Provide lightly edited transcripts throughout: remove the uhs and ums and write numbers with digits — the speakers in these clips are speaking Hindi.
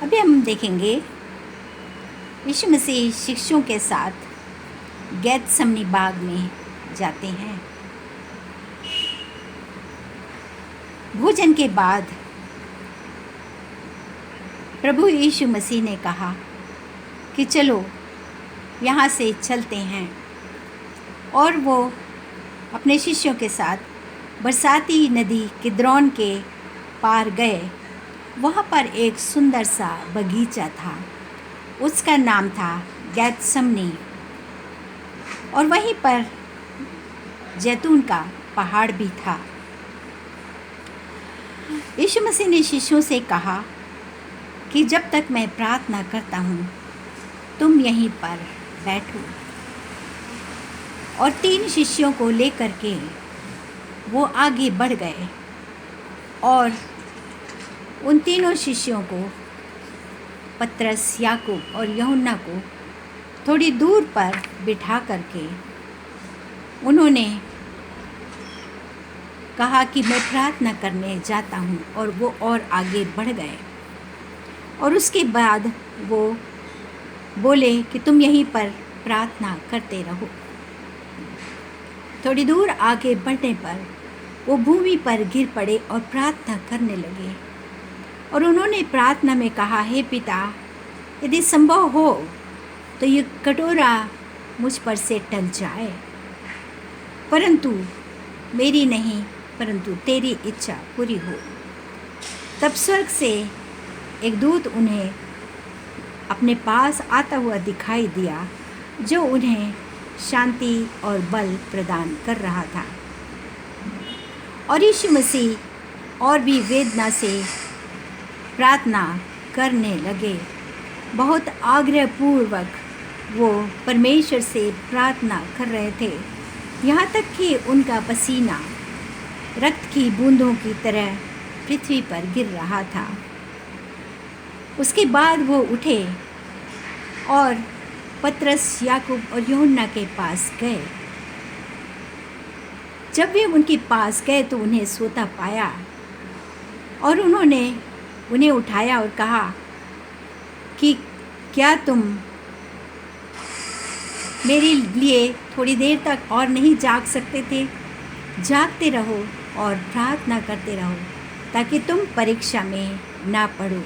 अभी हम देखेंगे यीशु मसीह शिष्यों के साथ गेतसमनी बाग में जाते हैं। भोजन के बाद प्रभु यीशु मसीह ने कहा कि चलो यहाँ से चलते हैं, और वो अपने शिष्यों के साथ बरसाती नदी किद्रोन के पार गए। वहाँ पर एक सुंदर सा बगीचा था, उसका नाम था गेतसमनी, और वहीं पर जैतून का पहाड़ भी था। यीशु मसीह ने शिष्यों से कहा कि जब तक मैं प्रार्थना करता हूँ तुम यहीं पर बैठो। और 3 शिष्यों को लेकर के वो आगे बढ़ गए और उन तीनों शिष्यों को, पतरस, याकूब और यूहन्ना को थोड़ी दूर पर बिठा करके उन्होंने कहा कि मैं प्रार्थना करने जाता हूँ, और वो और आगे बढ़ गए। और उसके बाद वो बोले कि तुम यहीं पर प्रार्थना करते रहो। थोड़ी दूर आगे बढ़ने पर वो भूमि पर गिर पड़े और प्रार्थना करने लगे। और उन्होंने प्रार्थना में कहा, हे पिता, यदि संभव हो तो ये कटोरा मुझ पर से टल जाए, परंतु मेरी नहीं परंतु तेरी इच्छा पूरी हो। तब स्वर्ग से एक दूत उन्हें अपने पास आता हुआ दिखाई दिया, जो उन्हें शांति और बल प्रदान कर रहा था। और यीशु मसीह और भी वेदना से प्रार्थना करने लगे। बहुत आग्रहपूर्वक वो परमेश्वर से प्रार्थना कर रहे थे, यहाँ तक कि उनका पसीना रक्त की बूंदों की तरह पृथ्वी पर गिर रहा था। उसके बाद वो उठे और पतरस, याकूब और यूहन्ना के पास गए। जब वे उनके पास गए तो उन्हें सोता पाया, और उन्होंने उन्हें उठाया और कहा कि क्या तुम मेरे लिए थोड़ी देर तक और नहीं जाग सकते थे? जागते रहो और प्रार्थना करते रहो, ताकि तुम परीक्षा में ना पड़ो।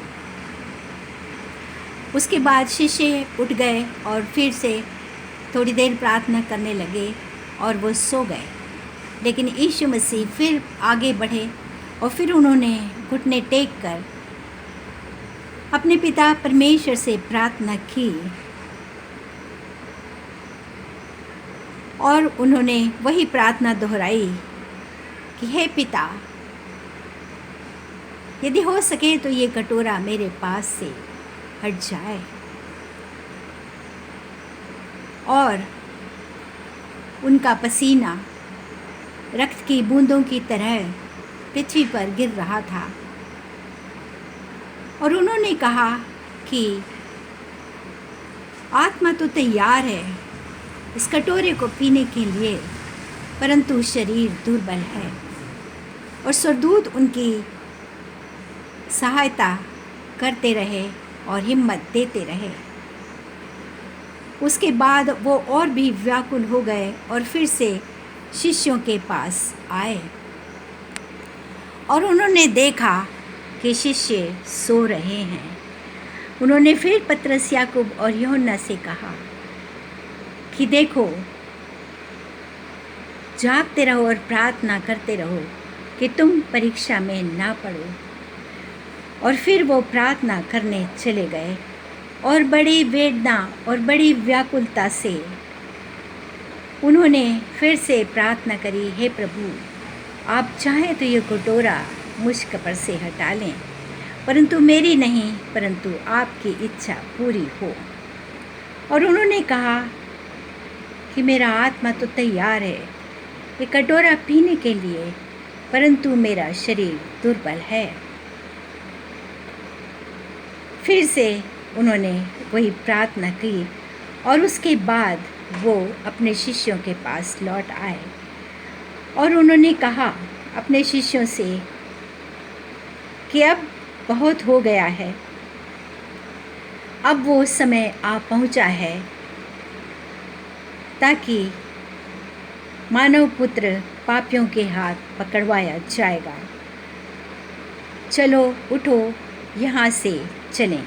उसके बाद शिष्य उठ गए और फिर से थोड़ी देर प्रार्थना करने लगे और वो सो गए। लेकिन यीशु मसीह फिर आगे बढ़े और फिर उन्होंने घुटने टेक कर अपने पिता परमेश्वर से प्रार्थना की, और उन्होंने वही प्रार्थना दोहराई कि हे पिता, यदि हो सके तो ये कटोरा मेरे पास से हट जाए। और उनका पसीना रक्त की बूंदों की तरह पृथ्वी पर गिर रहा था। और उन्होंने कहा कि आत्मा तो तैयार है इस कटोरे को पीने के लिए, परंतु शरीर दुर्बल है। और स्वर्गदूत उनकी सहायता करते रहे और हिम्मत देते रहे। उसके बाद वो और भी व्याकुल हो गए और फिर से शिष्यों के पास आए, और उन्होंने देखा कि शिष्य सो रहे हैं। उन्होंने फिर पतरस, याकूब और यूहन्ना से कहा कि देखो, जागते रहो और प्रार्थना करते रहो कि तुम परीक्षा में ना पड़ो। और फिर वो प्रार्थना करने चले गए और बड़ी वेदना और बड़ी व्याकुलता से उन्होंने फिर से प्रार्थना करी, हे प्रभु, आप चाहें तो ये कटोरा मुझ पर से हटा लें, परंतु मेरी नहीं परंतु आपकी इच्छा पूरी हो। और उन्होंने कहा कि मेरा आत्मा तो तैयार है ये कटोरा पीने के लिए, परंतु मेरा शरीर दुर्बल है। फिर से उन्होंने वही प्रार्थना की, और उसके बाद वो अपने शिष्यों के पास लौट आए और उन्होंने कहा अपने शिष्यों से कि अब बहुत हो गया है, अब वो समय आ पहुंचा है ताकि मानव पुत्र पापियों के हाथ पकड़वाया जाएगा। चलो उठो, यहाँ से चलें।